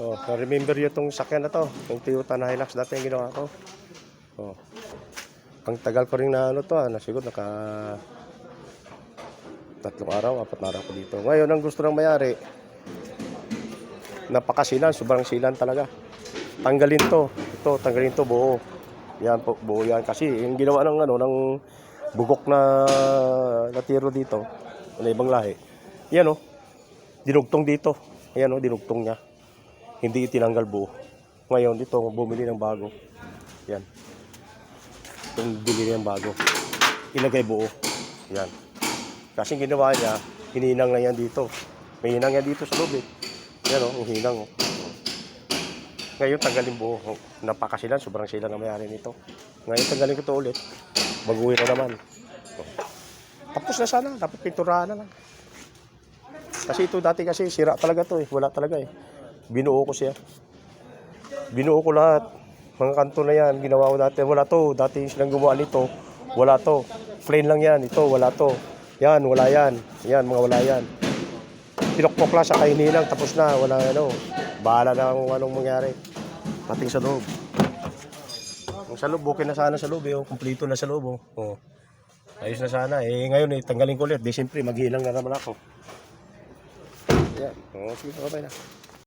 Oh, remember nyo itong sakyan na to. Yung Toyota na Hilux dati yung ginawa ko. Oh. Ang tagal ko rin na ano to, siguro naka 3 araw, 4 araw ko dito. Ngayon, ang gusto ng mayari, napakasilan, sobrang silan talaga. Tanggalin to. Ito, tanggalin to buo. Yan po, buo yan. Kasi yung ginawa ng ano, ng bugok na natiro dito, na ibang lahi. Yan oh, dinugtong dito. Ayan oh, dinugtong niya. Hindi itinanggal buo. Ngayon, dito, bumili ng bago. Yan. Itong bumili ng bago. Ilagay buo. Yan. Kasi ginawa niya, hininang na yan dito. May hinang yan dito sa loob eh. Yan oh, yung hinang oh. Ngayon, tanggalin buo. Napakasilan, sobrang silan na mayari nito. Ngayon, tanggalin ko ito ulit. Baguhin na naman. Tapos na sana, dapat pinturahan na lang. Kasi ito dati kasi sira talaga to eh. Wala talaga eh. Binuo ko siya. Binuo ko lahat. Mga kanto na yan, ginawa ko dati. Wala to. Dati silang gumawa nito. Wala to. Plain lang yan. Ito, wala to. Yan, wala yan. Yan, mga wala yan. Pinokpok lang sa kainilang. Tapos na, wala ano. Bahala na kung anong mangyari. Pating sa loob. Kung sa loob, okay na sana sa loob eh. Kumplito na sa loob oh. Ayos na sana. Eh ngayon eh, tanggalin ko ulit. Di siyempre, maghilang na naman ako. Yan. Sige, okay na.